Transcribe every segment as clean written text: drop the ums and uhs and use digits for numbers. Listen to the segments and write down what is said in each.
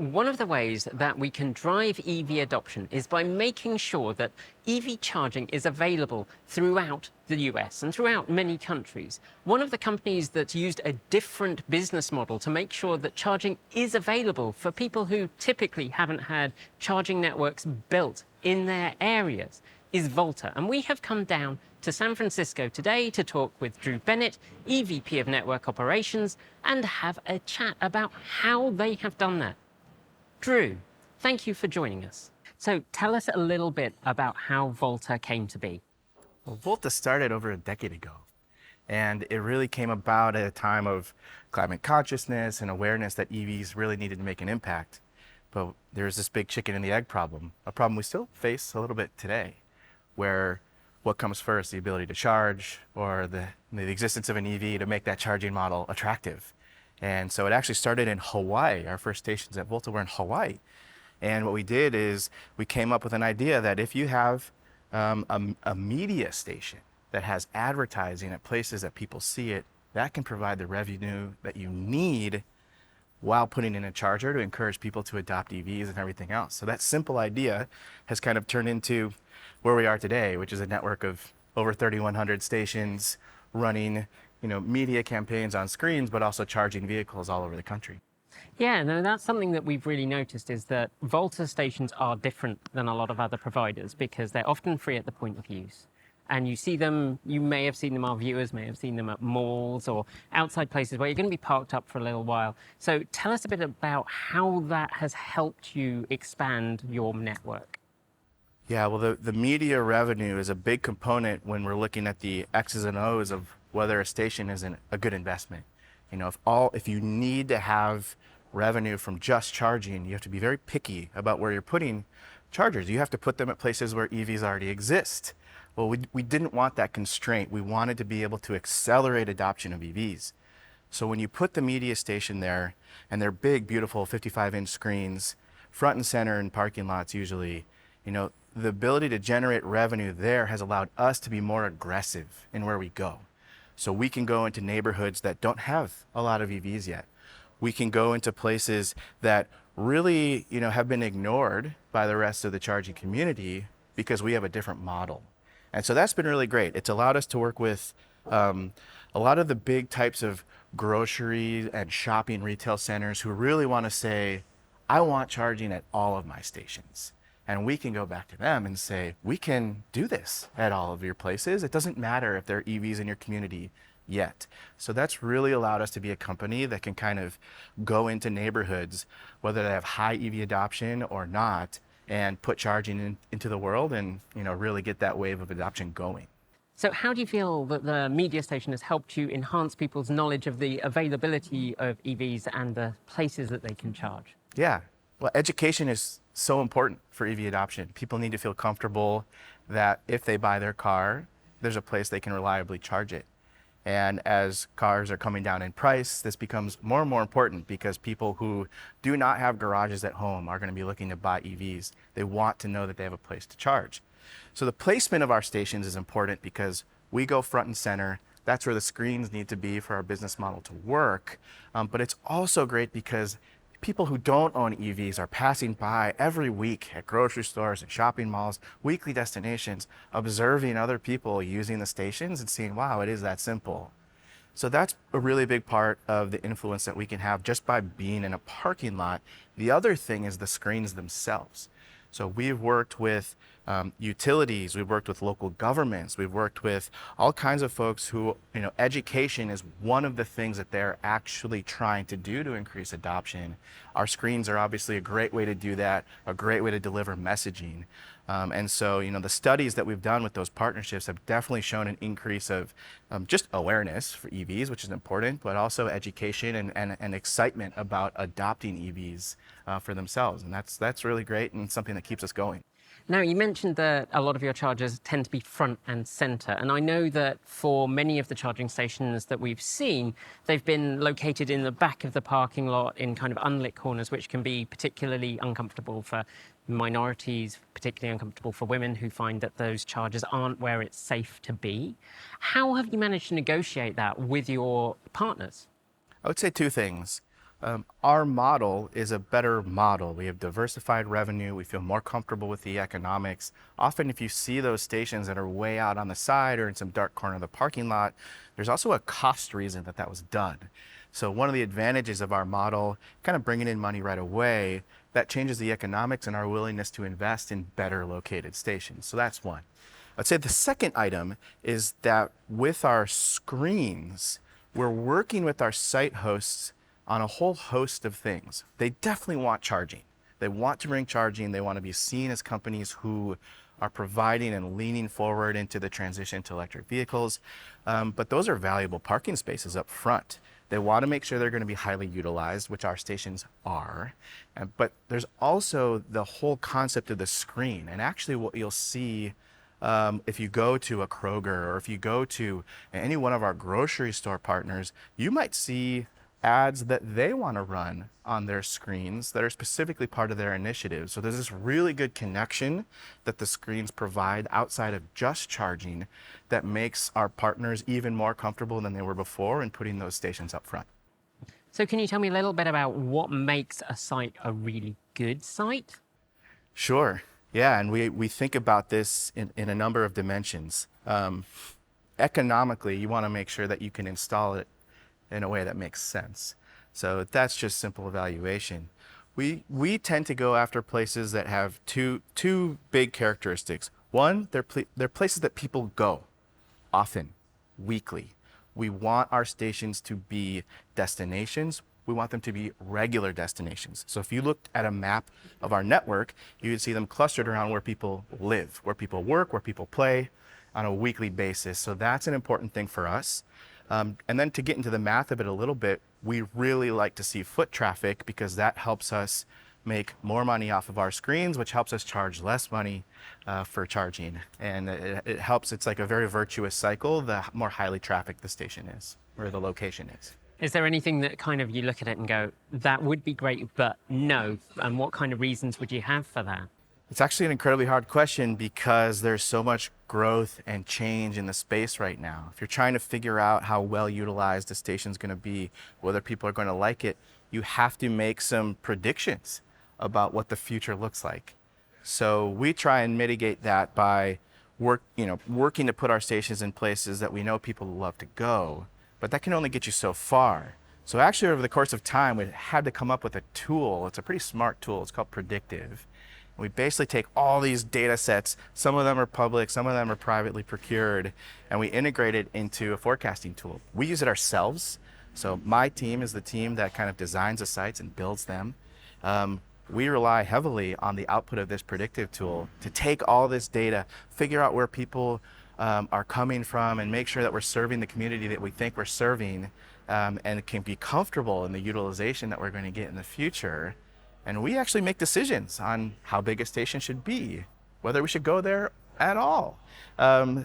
one of the ways that we can drive EV adoption is by making sure that EV charging is available throughout the US and throughout many countries. One of the companies that's used a different business model to make sure that charging is available for people who typically haven't had charging networks built in their areas is Volta. And we have come down to San Francisco today to talk with Drew Bennett, EVP of Network Operations, and have a chat about how they have done that. Drew, thank you for joining us. So tell us a little bit about how Volta came to be. Well, Volta started over a decade ago, and it really came about at a time of climate consciousness and awareness that EVs really needed to make an impact. But there's this big chicken and the egg problem, a problem we still face a little bit today, where what comes first, the ability to charge or the existence of an EV to make that charging model attractive. And so it actually started in Hawaii. Our first stations at Volta were in Hawaii. And what we did is we came up with an idea that if you have a media station that has advertising at places that people see it, that can provide the revenue that you need while putting in a charger to encourage people to adopt EVs and everything else. So that simple idea has kind of turned into where we are today, which is a network of over 3,100 stations running, media campaigns on screens, but also charging vehicles all over the country. Yeah, no, that's something that we've really noticed is that Volta stations are different than a lot of other providers because they're often free at the point of use. And you see them, you may have seen them, our viewers may have seen them at malls or outside places where you're going to be parked up for a little while. So tell us a bit about how that has helped you expand your network. Yeah, well, the media revenue is a big component when we're looking at the X's and O's of whether a station is a good investment. If you need to have revenue from just charging, you have to be very picky about where you're putting chargers. You have to put them at places where EVs already exist. Well, we didn't want that constraint. We wanted to be able to accelerate adoption of EVs. So when you put the media station there, and they're big, beautiful 55-inch screens, front and center in parking lots usually, the ability to generate revenue there has allowed us to be more aggressive in where we go. So we can go into neighborhoods that don't have a lot of EVs yet. We can go into places that really, have been ignored by the rest of the charging community because we have a different model. And so that's been really great. It's allowed us to work with a lot of the big types of grocery and shopping retail centers who really want to say, I want charging at all of my stations. And we can go back to them and say, we can do this at all of your places. It doesn't matter if there are EVs in your community yet. So that's really allowed us to be a company that can kind of go into neighborhoods, whether they have high EV adoption or not, and put charging into the world and really get that wave of adoption going. So how do you feel that the media station has helped you enhance people's knowledge of the availability of EVs and the places that they can charge? Yeah, well, education is so important for EV adoption. People need to feel comfortable that if they buy their car, there's a place they can reliably charge it. And as cars are coming down in price, this becomes more and more important because people who do not have garages at home are going to be looking to buy EVs. They want to know that they have a place to charge. So the placement of our stations is important because we go front and center. That's where the screens need to be for our business model to work. But it's also great because people who don't own EVs are passing by every week at grocery stores and shopping malls, weekly destinations, observing other people using the stations and seeing, wow, it is that simple. So that's a really big part of the influence that we can have just by being in a parking lot. The other thing is the screens themselves. So we've worked with utilities, we've worked with local governments, we've worked with all kinds of folks who, education is one of the things that they're actually trying to do to increase adoption. Our screens are obviously a great way to do that, a great way to deliver messaging. And so, the studies that we've done with those partnerships have definitely shown an increase of just awareness for EVs, which is important, but also education and excitement about adopting EVs for themselves. And that's really great and something that keeps us going. Now, you mentioned that a lot of your chargers tend to be front and center. And I know that for many of the charging stations that we've seen, they've been located in the back of the parking lot in kind of unlit corners, which can be particularly uncomfortable for minorities, particularly uncomfortable for women who find that those chargers aren't where it's safe to be. How have you managed to negotiate that with your partners? I would say two things. Our model is a better model. We have diversified revenue. We feel more comfortable with the economics. Often, if you see those stations that are way out on the side or in some dark corner of the parking lot, there's also a cost reason that that was done. So one of the advantages of our model, kind of bringing in money right away, that changes the economics and our willingness to invest in better located stations. So that's one. I'd say the second item is that with our screens, we're working with our site hosts on a whole host of things. They definitely want charging. They want to bring charging. They want to be seen as companies who are providing and leaning forward into the transition to electric vehicles. But those are valuable parking spaces up front. They want to make sure they're going to be highly utilized, which our stations are. But there's also the whole concept of the screen. And actually what you'll see if you go to a Kroger or if you go to any one of our grocery store partners, you might see ads that they want to run on their screens that are specifically part of their initiative. So there's this really good connection that the screens provide outside of just charging that makes our partners even more comfortable than they were before in putting those stations up front. So can you tell me a little bit about what makes a site a really good site? Sure. Yeah, and we think about this in a number of dimensions. Economically, you want to make sure that you can install it in a way that makes sense. So that's just simple evaluation. We tend to go after places that have two big characteristics. One, they're places that people go often, weekly. We want our stations to be destinations. We want them to be regular destinations. So if you looked at a map of our network, you would see them clustered around where people live, where people work, where people play on a weekly basis. So that's an important thing for us. And then to get into the math of it a little bit, we really like to see foot traffic because that helps us make more money off of our screens, which helps us charge less money for charging. And it helps, it's like a very virtuous cycle, the more highly trafficked the station is, or the location is. Is there anything that kind of you look at it and go, that would be great, but no? And what kind of reasons would you have for that? It's actually an incredibly hard question because there's so much growth and change in the space right now. If you're trying to figure out how well utilized the station's going to be, whether people are going to like it, you have to make some predictions about what the future looks like. So we try and mitigate that by working to put our stations in places that we know people love to go, but that can only get you so far. So actually over the course of time, we had to come up with a tool. It's a pretty smart tool. It's called Predictive. We basically take all these data sets, some of them are public, some of them are privately procured, and we integrate it into a forecasting tool. We use it ourselves. So my team is the team that kind of designs the sites and builds them. We rely heavily on the output of this predictive tool to take all this data, figure out where people are coming from, and make sure that we're serving the community that we think we're serving, and can be comfortable in the utilization that we're going to get in the future. And we actually make decisions on how big a station should be, whether we should go there at all.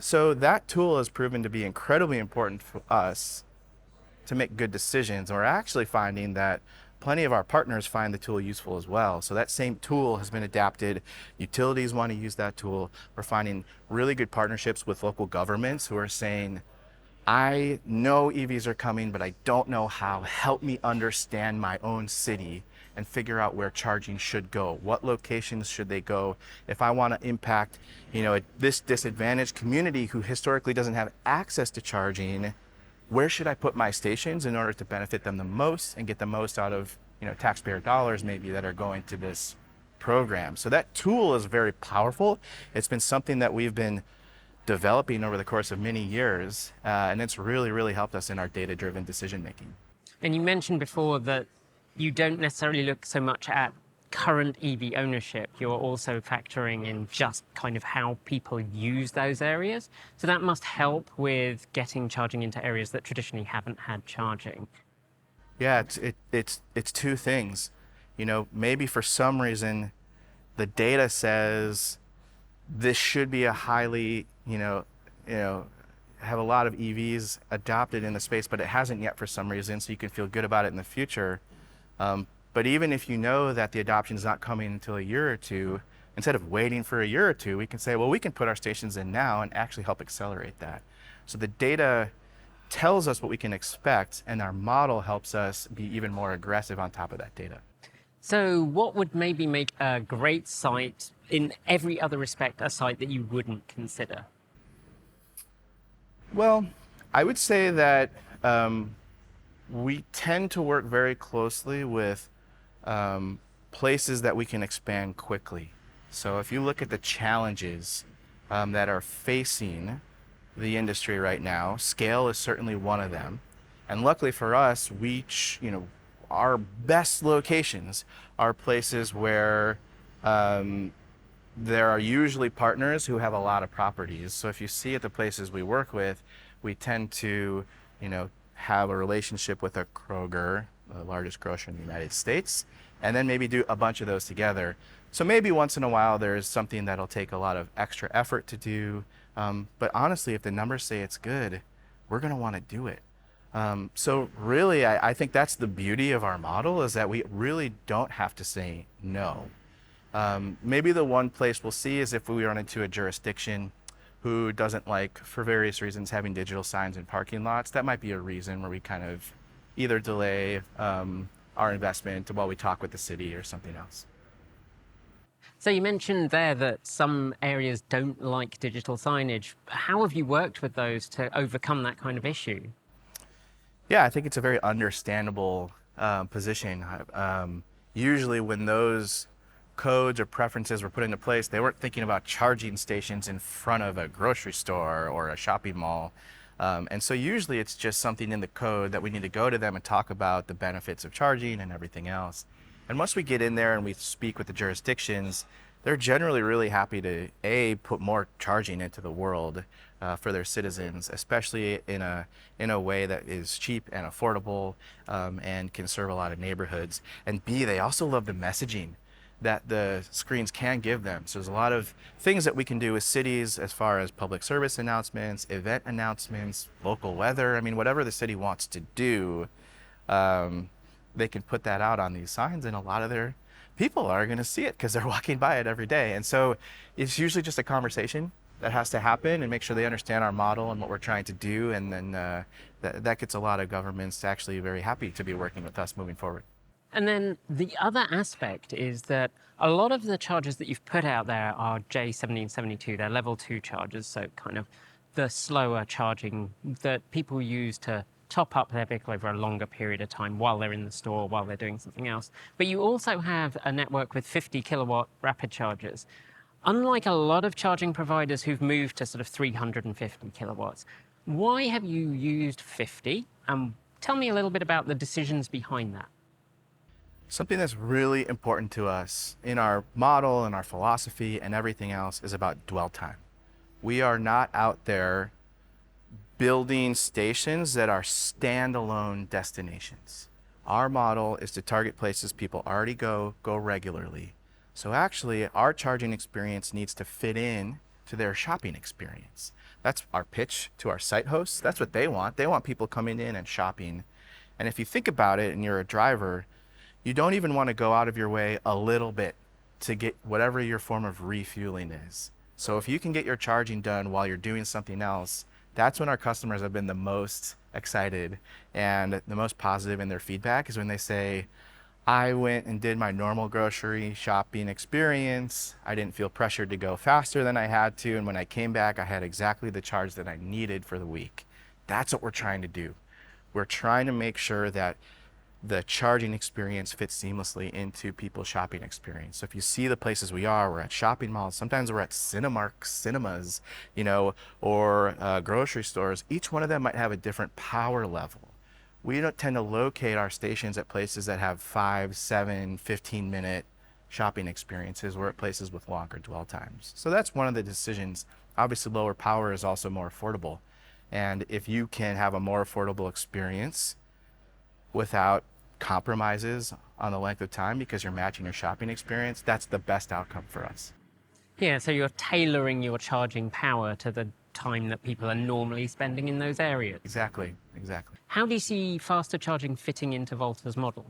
So that tool has proven to be incredibly important for us to make good decisions. And we're actually finding that plenty of our partners find the tool useful as well. So that same tool has been adapted. Utilities want to use that tool. We're finding really good partnerships with local governments who are saying, I know EVs are coming, but I don't know how. Help me understand my own city and figure out where charging should go. What locations should they go? If I want to impact, this disadvantaged community who historically doesn't have access to charging, where should I put my stations in order to benefit them the most and get the most out of, taxpayer dollars maybe that are going to this program? So that tool is very powerful. It's been something that we've been developing over the course of many years, and it's really, really helped us in our data-driven decision making. And you mentioned before that you don't necessarily look so much at current EV ownership. You're also factoring in just kind of how people use those areas. So that must help with getting charging into areas that traditionally haven't had charging. Yeah, it's two things. Maybe for some reason, the data says this should be a highly, have a lot of EVs adopted in the space, but it hasn't yet for some reason, so you can feel good about it in the future. But even if you know that the adoption is not coming until a year or two, instead of waiting for a year or two, we can say, well, we can put our stations in now and actually help accelerate that. So the data tells us what we can expect, and our model helps us be even more aggressive on top of that data. So what would maybe make a great site in every other respect a site that you wouldn't consider? Well, I would say that we tend to work very closely with places that we can expand quickly. So if you look at the challenges that are facing the industry right now, scale is certainly one of them. And luckily for us, our best locations are places where there are usually partners who have a lot of properties. So if you see at the places we work with, we tend to, have a relationship with a Kroger, the largest grocer in the United States, and then maybe do a bunch of those together. So maybe once in a while there's something that'll take a lot of extra effort to do. But honestly, if the numbers say it's good, we're going to want to do it. So really, I think that's the beauty of our model, is that we really don't have to say no. Maybe the one place we'll see is if we run into a jurisdiction who doesn't like, for various reasons, having digital signs in parking lots. That might be a reason where we kind of either delay our investment while we talk with the city or something else. So you mentioned there that some areas don't like digital signage. How have you worked with those to overcome that kind of issue? Yeah, I think it's a very understandable position. Usually when those codes or preferences were put into place, they weren't thinking about charging stations in front of a grocery store or a shopping mall. And so usually it's just something in the code that we need to go to them and talk about the benefits of charging and everything else. And once we get in there and we speak with the jurisdictions, they're generally really happy to put more charging into the world for their citizens, especially in a way that is cheap and affordable and can serve a lot of neighborhoods. And B, they also love the messaging that the screens can give them. So there's a lot of things that we can do with cities as far as public service announcements, event announcements, local weather. I mean, whatever the city wants to do, they can put that out on these signs, and a lot of their people are going to see it because they're walking by it every day. And so it's usually just a conversation that has to happen and make sure they understand our model and what we're trying to do. And then that gets a lot of governments actually very happy to be working with us moving forward. And then the other aspect is that a lot of the chargers that you've put out there are J1772. They're level 2 chargers, so kind of the slower charging that people use to top up their vehicle over a longer period of time while they're in the store, while they're doing something else. But you also have a network with 50 kilowatt rapid chargers. Unlike a lot of charging providers who've moved to sort of 350 kilowatts, why have you used 50? Tell me a little bit about the decisions behind that. Something that's really important to us in our model and our philosophy and everything else is about dwell time. We are not out there building stations that are standalone destinations. Our model is to target places people already go regularly. So actually, our charging experience needs to fit in to their shopping experience. That's our pitch to our site hosts. That's what they want. They want people coming in and shopping. And if you think about it and you're a driver, you don't even want to go out of your way a little bit to get whatever your form of refueling is. So if you can get your charging done while you're doing something else, that's when our customers have been the most excited and the most positive in their feedback, is when they say, I went and did my normal grocery shopping experience. I didn't feel pressured to go faster than I had to. And when I came back, I had exactly the charge that I needed for the week. That's what we're trying to do. We're trying to make sure that the charging experience fits seamlessly into people's shopping experience. So if you see the places we're at shopping malls, sometimes we're at Cinemark cinemas, or grocery stores. Each one of them might have a different power level. We don't tend to locate our stations at places that have 5, 7, 15-minute shopping experiences. We're at places with longer dwell times. So that's one of the decisions. Obviously, lower power is also more affordable. And if you can have a more affordable experience without compromises on the length of time because you're matching your shopping experience, that's the best outcome for us. Yeah, so you're tailoring your charging power to the time that people are normally spending in those areas. Exactly. How do you see faster charging fitting into Volta's model?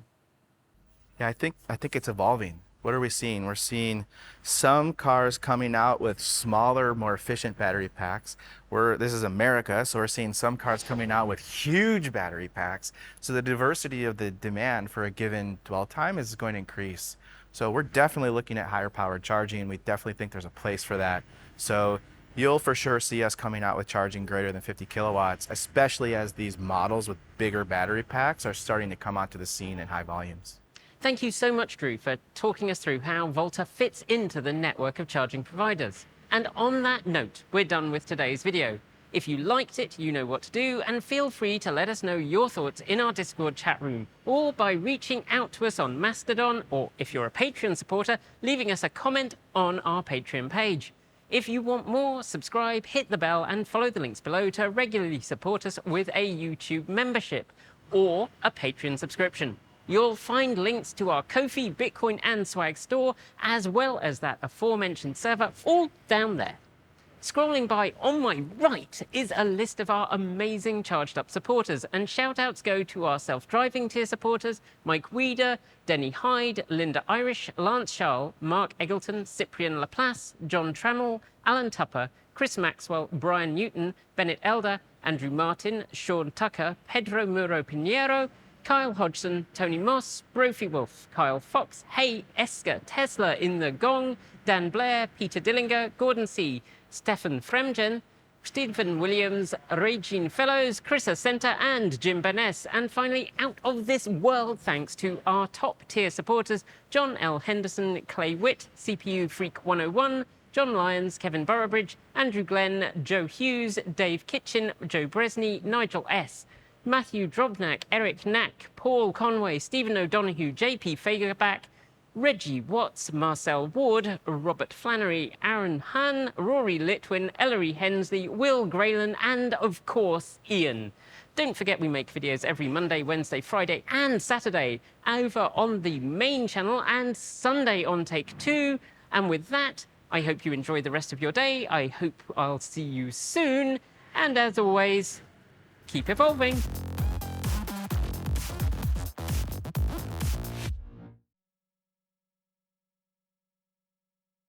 Yeah, I think it's evolving. what are we seeing? We're seeing some cars coming out with smaller, more efficient battery packs. This is America, so we're seeing some cars coming out with huge battery packs. So the diversity of the demand for a given dwell time is going to increase. So we're definitely looking at higher powered charging, and we definitely think there's a place for that. So you'll for sure see us coming out with charging greater than 50 kilowatts, especially as these models with bigger battery packs are starting to come onto the scene in high volumes. Thank you so much, Drew, for talking us through how Volta fits into the network of charging providers. And on that note, we're done with today's video. If you liked it, you know what to do, and feel free to let us know your thoughts in our Discord chat room, or by reaching out to us on Mastodon, or if you're a Patreon supporter, leaving us a comment on our Patreon page. If you want more, subscribe, hit the bell, and follow the links below to regularly support us with a YouTube membership or a Patreon subscription. You'll find links to our Ko-fi, Bitcoin, and Swag store, as well as that aforementioned server, all down there. Scrolling by on my right is a list of our amazing Charged Up supporters, and shout-outs go to our self-driving tier supporters, Mike Weeder, Denny Hyde, Linda Irish, Lance Charles, Mark Eggleton, Cyprian Laplace, John Trammell, Alan Tupper, Chris Maxwell, Brian Newton, Bennett Elder, Andrew Martin, Sean Tucker, Pedro Muro Pinheiro, Kyle Hodgson, Tony Moss, Brophy Wolf, Kyle Fox, Hey Esker, Tesla in the Gong, Dan Blair, Peter Dillinger, Gordon C., Stefan Fremgen, Stephen Williams, Regine Fellows, Chris Ascenta, and Jim Berness. And finally, out of this world, thanks to our top tier supporters, John L. Henderson, Clay Witt, CPU Freak 101, John Lyons, Kevin Burrowbridge, Andrew Glenn, Joe Hughes, Dave Kitchen, Joe Bresney, Nigel S., Matthew Drobnak, Eric Knack, Paul Conway, Stephen O'Donoghue, JP Fagerback, Reggie Watts, Marcel Ward, Robert Flannery, Aaron Hahn, Rory Litwin, Ellery Hensley, Will Graylan, and of course, Ian. Don't forget we make videos every Monday, Wednesday, Friday, and Saturday over on the main channel, and Sunday on Take 2. And with that, I hope you enjoy the rest of your day. I hope I'll see you soon. And as always, keep evolving.